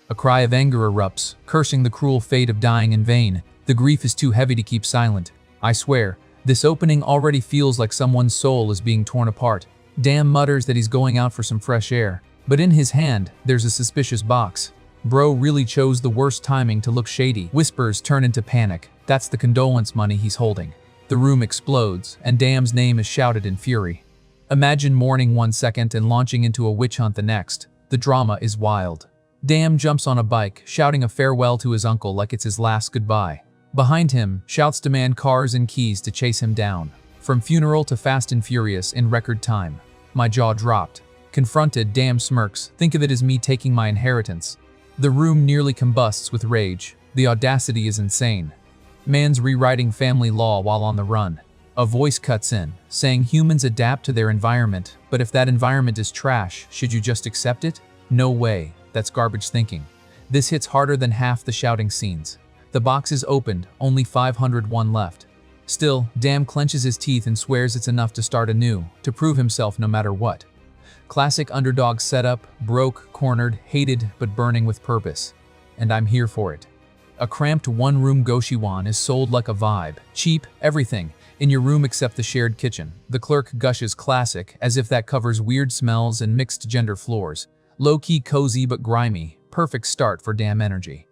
A cry of anger erupts, cursing the cruel fate of dying in vain. The grief is too heavy to keep silent. I swear, this opening already feels like someone's soul is being torn apart. Dam mutters that he's going out for some fresh air, but in his hand, there's a suspicious box. Bro really chose the worst timing to look shady. Whispers turn into panic. That's the condolence money he's holding. The room explodes, and Dam's name is shouted in fury. Imagine mourning one second and launching into a witch hunt the next. The drama is wild. Dam jumps on a bike, shouting a farewell to his uncle like it's his last goodbye. Behind him, shouts demand cars and keys to chase him down. From funeral to Fast and Furious in record time. My jaw dropped. Confronted, Dam smirks. Think of it as me taking my inheritance. The room nearly combusts with rage. The audacity is insane. Man's rewriting family law while on the run. A voice cuts in, saying humans adapt to their environment, but if that environment is trash, should you just accept it? No way, that's garbage thinking. This hits harder than half the shouting scenes. The box is opened, only 501 left. Still, Dam clenches his teeth and swears it's enough to start anew, to prove himself no matter what. Classic underdog setup, broke, cornered, hated, but burning with purpose. And I'm here for it. A cramped one-room goshiwon is sold like a vibe. Cheap, everything. In your room except the shared kitchen. The clerk gushes classic, as if that covers weird smells and mixed-gender floors. Low-key cozy but grimy. Perfect start for Dam energy.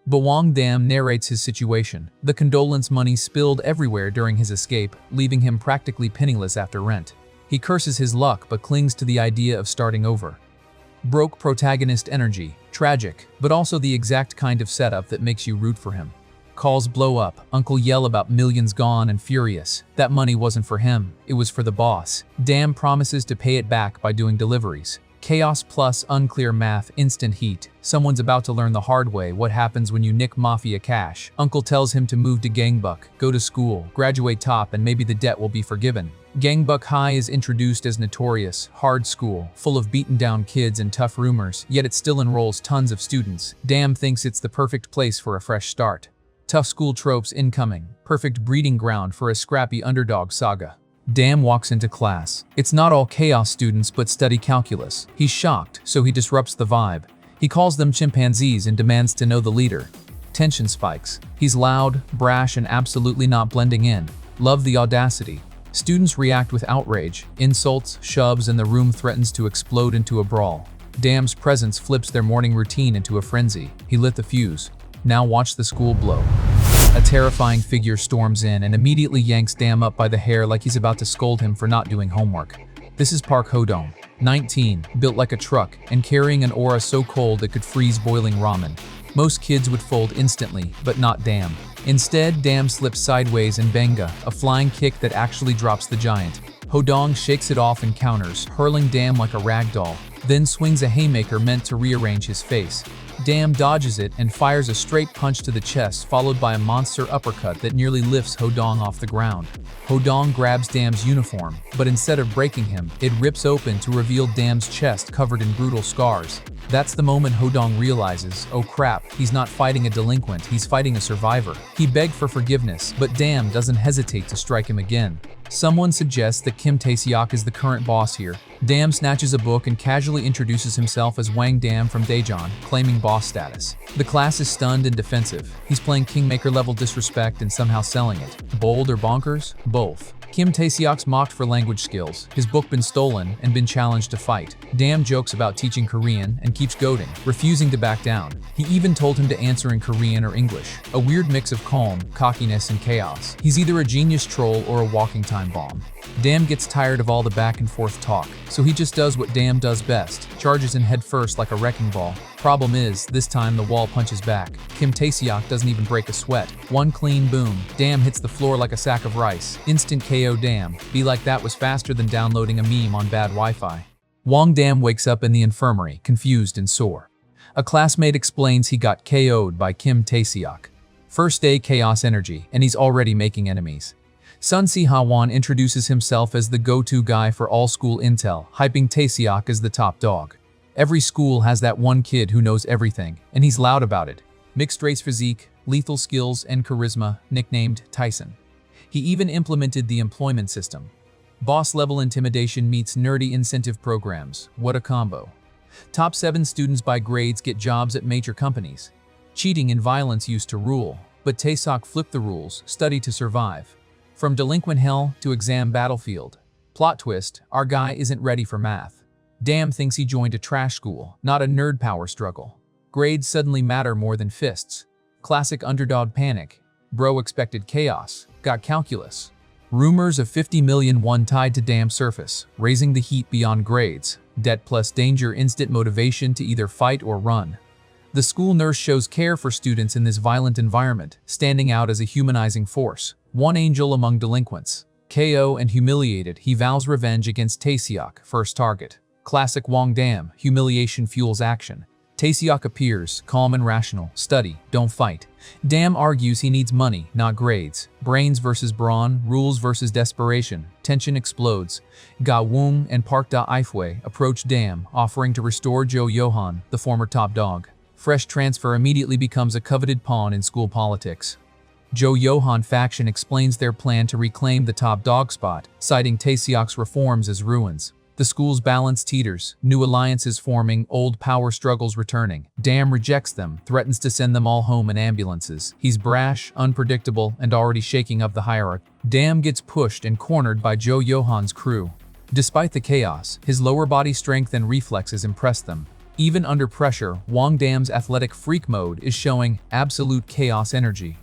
But Wang Dam narrates his situation. The condolence money spilled everywhere during his escape, leaving him practically penniless after rent. He curses his luck but clings to the idea of starting over. Broke protagonist energy, tragic, but also the exact kind of setup that makes you root for him. Calls blow up, uncle yell about millions gone and furious. That money wasn't for him, it was for the boss. Dam promises to pay it back by doing deliveries. Chaos plus unclear math, instant heat. Someone's about to learn the hard way what happens when you nick mafia cash. Uncle tells him to move to Gangbuk, go to school, graduate top, and maybe the debt will be forgiven. Ppak High is introduced as notorious, hard school, full of beaten down kids and tough rumors, yet it still enrolls tons of students. Dam thinks it's the perfect place for a fresh start. Tough school tropes incoming, perfect breeding ground for a scrappy underdog saga. Dam walks into class. It's not all chaos students but study calculus. He's shocked, so he disrupts the vibe. He calls them chimpanzees and demands to know the leader. Tension spikes. He's loud, brash, and absolutely not blending in. Love the audacity. Students react with outrage, insults, shoves, and the room threatens to explode into a brawl. Dam's presence flips their morning routine into a frenzy. He lit the fuse. Now watch the school blow. A terrifying figure storms in and immediately yanks Dam up by the hair like he's about to scold him for not doing homework. This is Park Ho-dong, 19, built like a truck, and carrying an aura so cold it could freeze boiling ramen. Most kids would fold instantly, but not Dam. Instead, Dam slips sideways and benga, a flying kick that actually drops the giant. Ho-dong shakes it off and counters, hurling Dam like a rag doll, then swings a haymaker meant to rearrange his face. Dam dodges it and fires a straight punch to the chest, followed by a monster uppercut that nearly lifts Ho-dong off the ground. Ho-dong grabs Dam's uniform, but instead of breaking him, it rips open to reveal Dam's chest covered in brutal scars. That's the moment Ho-dong realizes, oh crap, he's not fighting a delinquent, he's fighting a survivor. He begged for forgiveness, but Dam doesn't hesitate to strike him again. Someone suggests that Kim Tae-seok is the current boss here. Dam snatches a book and casually introduces himself as Wang Dam from Daejeon, claiming boss status. The class is stunned and defensive. He's playing Kingmaker-level disrespect and somehow selling it. Bold or bonkers? Both. Kim Tae-seok's mocked for language skills, his book been stolen, and been challenged to fight. Dam jokes about teaching Korean and keeps goading, refusing to back down. He even told him to answer in Korean or English. A weird mix of calm, cockiness, and chaos. He's either a genius troll or a walking time bomb. Dam gets tired of all the back and forth talk, so he just does what Dam does best, charges in head first like a wrecking ball. Problem is, this time the wall punches back. Kim Tae-seok doesn't even break a sweat. One clean boom, Dam hits the floor like a sack of rice. Instant KO Dam. Be like that was faster than downloading a meme on bad Wi-Fi. Wang Dam wakes up in the infirmary, confused and sore. A classmate explains he got KO'd by Kim Tae-seok. First day chaos energy, and he's already making enemies. Sun Si-ha-won introduces himself as the go-to guy for all school intel, hyping Tae-seok as the top dog. Every school has that one kid who knows everything, and he's loud about it. Mixed race physique, lethal skills, and charisma, nicknamed Tyson. He even implemented the employment system. Boss-level intimidation meets nerdy incentive programs. What a combo. Top 7 students by grades get jobs at major companies. Cheating and violence used to rule, but Taesok flipped the rules, study to survive. From delinquent hell to exam battlefield. Plot twist, our guy isn't ready for math. Dam thinks he joined a trash school, not a nerd power struggle. Grades suddenly matter more than fists. Classic underdog panic. Bro expected chaos, got calculus. Rumors of 50 million won tied to Dam surface, raising the heat beyond grades. Debt plus danger, instant motivation to either fight or run. The school nurse shows care for students in this violent environment, standing out as a humanizing force. One angel among delinquents. KO and humiliated, he vows revenge against Taesok, first target. Classic Wang Dam, humiliation fuels action. Taesok appears, calm and rational, study, don't fight. Dam argues he needs money, not grades. Brains versus brawn, rules versus desperation. Tension explodes. Ga Woong and Park Da-ifwe approach Dam, offering to restore Jo Yohan, the former top dog. Fresh transfer immediately becomes a coveted pawn in school politics. Jo Yohan faction explains their plan to reclaim the top dog spot, citing Taesok's reforms as ruins. The school's balance teeters, new alliances forming, old power struggles returning. Dam rejects them, threatens to send them all home in ambulances. He's brash, unpredictable, and already shaking up the hierarchy. Dam gets pushed and cornered by Jo Yohan's crew. Despite the chaos, his lower body strength and reflexes impress them. Even under pressure, Wang Dam's athletic freak mode is showing absolute chaos energy.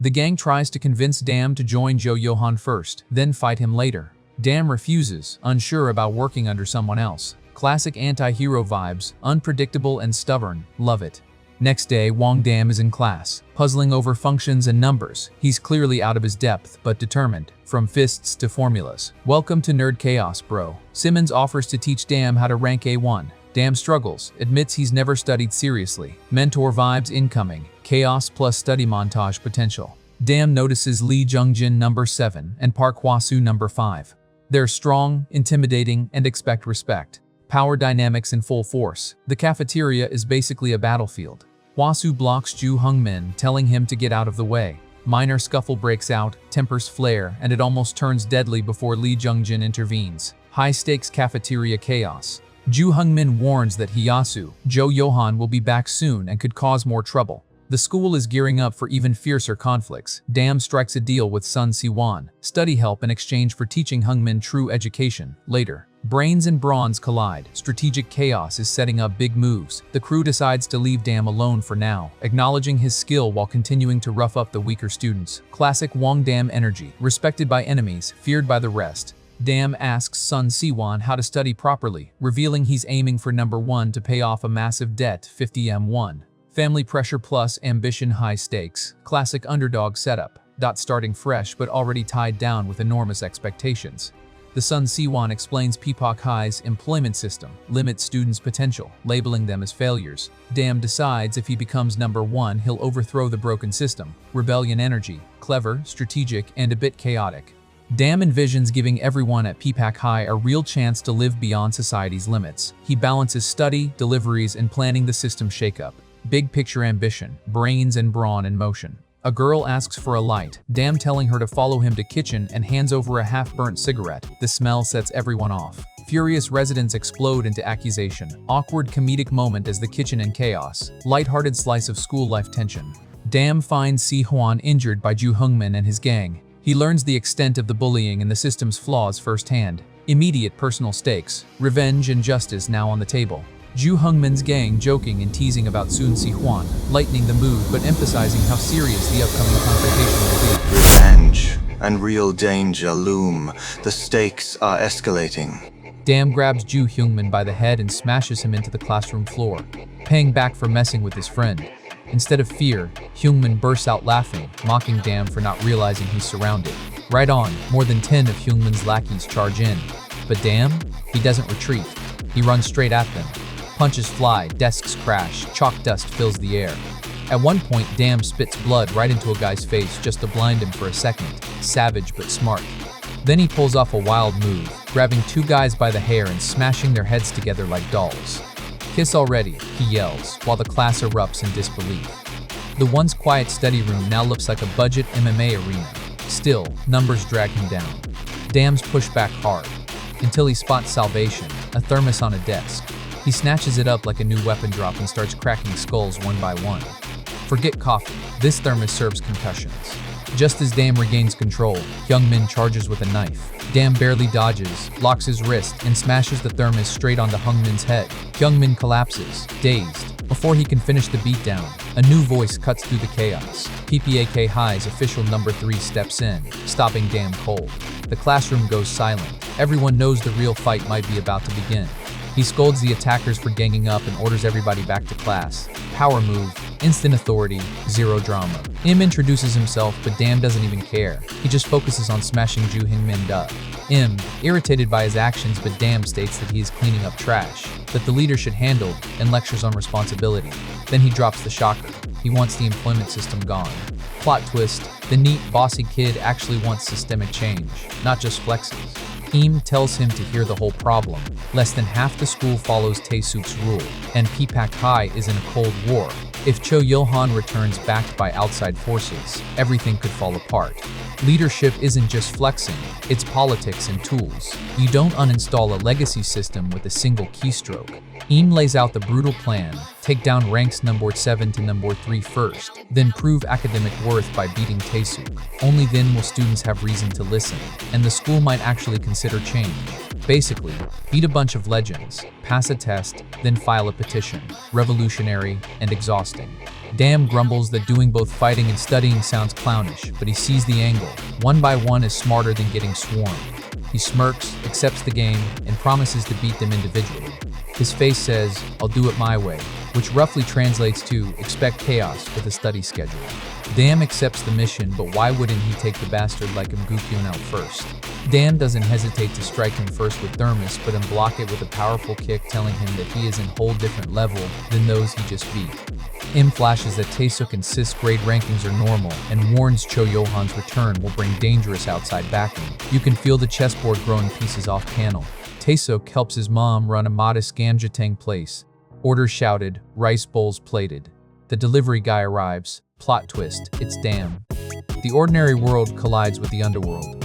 The gang tries to convince Dam to join Jo Yohan first, then fight him later. Dam refuses, unsure about working under someone else. Classic anti-hero vibes, unpredictable and stubborn, love it. Next day, Wang Dam is in class, puzzling over functions and numbers. He's clearly out of his depth, but determined. From fists to formulas. Welcome to nerd chaos, bro. Simmons offers to teach Dam how to rank A1. Dam struggles, admits he's never studied seriously. Mentor vibes incoming, chaos plus study montage potential. Dam notices Lee Jungjin number 7 and Park Hwa-soo number 5. They're strong, intimidating, and expect respect. Power dynamics in full force. The cafeteria is basically a battlefield. Hwa-soo blocks Ju Hungmin, telling him to get out of the way. Minor scuffle breaks out, tempers flare, and it almost turns deadly before Lee Jungjin intervenes. High-stakes cafeteria chaos. Ju Hungmin warns that Hyasu, Jo Yohan, will be back soon and could cause more trouble. The school is gearing up for even fiercer conflicts. Dam strikes a deal with Sun Siwon, study help in exchange for teaching Hungmin true education. Later, brains and brawns collide. Strategic chaos is setting up big moves. The crew decides to leave Dam alone for now, acknowledging his skill while continuing to rough up the weaker students. Classic Wang Dam energy, respected by enemies, feared by the rest. Dam asks Sun Siwon how to study properly, revealing he's aiming for number 1 to pay off a massive debt, 50 M1. Family pressure plus ambition, high stakes. Classic underdog setup. Starting fresh but already tied down with enormous expectations. The Sun Siwon explains Ppak High's employment system limits students' potential, labeling them as failures. Dam decides if he becomes number 1, he'll overthrow the broken system. Rebellion energy. Clever, strategic, and a bit chaotic. Dam envisions giving everyone at Ppak High a real chance to live beyond society's limits. He balances study, deliveries, and planning the system shakeup. Big picture ambition, brains and brawn in motion. A girl asks for a light, Dam telling her to follow him to kitchen and hands over a half-burnt cigarette. The smell sets everyone off. Furious residents explode into accusation. Awkward comedic moment as the kitchen in chaos. Lighthearted slice of school life tension. Dam finds Si Hwan injured by Ju Hungmin and his gang. He learns the extent of the bullying and the system's flaws firsthand. Immediate personal stakes. Revenge and justice now on the table. Ju Hungmin's gang joking and teasing about Sun Si Hwan, lightening the mood but emphasizing how serious the upcoming confrontation will be. Revenge and real danger loom. The stakes are escalating. Dam grabs Ju Hungmin by the head and smashes him into the classroom floor, paying back for messing with his friend. Instead of fear, Hungmin bursts out laughing, mocking Dam for not realizing he's surrounded. Right on, more than 10 of Hungmin's lackeys charge in. But Dam? He doesn't retreat. He runs straight at them. Punches fly, desks crash, chalk dust fills the air. At one point, Dam spits blood right into a guy's face just to blind him for a second. Savage but smart. Then he pulls off a wild move, grabbing 2 guys by the hair and smashing their heads together like dolls. Kiss already, he yells, while the class erupts in disbelief. The once quiet study room now looks like a budget MMA arena. Still, numbers drag him down. Dam's push back hard, until he spots salvation, a thermos on a desk. He snatches it up like a new weapon drop and starts cracking skulls one by one. Forget coffee. This thermos serves concussions. Just as Dam regains control, Hyungmin charges with a knife. Dam barely dodges, locks his wrist, and smashes the thermos straight onto Hyungmin's head. Hyungmin collapses, dazed. Before he can finish the beatdown, a new voice cuts through the chaos. Ppak High's official number 3 steps in, stopping Dam cold. The classroom goes silent. Everyone knows the real fight might be about to begin. He scolds the attackers for ganging up and orders everybody back to class. Power move, instant authority, zero drama. Im introduces himself, but Dam doesn't even care. He just focuses on smashing Ju Hyungmin up. Im, irritated by his actions, but Dam states that he is cleaning up trash, that the leader should handle, and lectures on responsibility. Then he drops the shocker. He wants the employment system gone. Plot twist, the neat, bossy kid actually wants systemic change, not just flexes. Im tells him to hear the whole problem. Less than half the school follows Tae-suk's rule, and Ppak High is in a cold war. If Cho Yil-han returns backed by outside forces, everything could fall apart. Leadership isn't just flexing, it's politics and tools. You don't uninstall a legacy system with a single keystroke. Im lays out the brutal plan: take down ranks number 7 to number 3 first, then prove academic worth by beating Tae-suk. Only then will students have reason to listen, and the school might actually consider change. Basically, beat a bunch of legends, pass a test, then file a petition. Revolutionary and exhausting. Dam grumbles that doing both fighting and studying sounds clownish, but he sees the angle. One by one is smarter than getting swarmed. He smirks, accepts the game, and promises to beat them individually. His face says, "I'll do it my way," which roughly translates to expect chaos with a study schedule. Dam accepts the mission, but why wouldn't he take the bastard like Mgukyon out first? Dam doesn't hesitate to strike him first with thermos, but then block it with a powerful kick, telling him that he is in a whole different level than those he just beat. Im flashes that Tae-suk insists grade rankings are normal and warns Cho Yo-han's return will bring dangerous outside backing. You can feel the chessboard growing pieces off panel. Tae-suk helps his mom run a modest Gamjatang place. Orders shouted, rice bowls plated. The delivery guy arrives. Plot twist, it's Dam. The ordinary world collides with the underworld.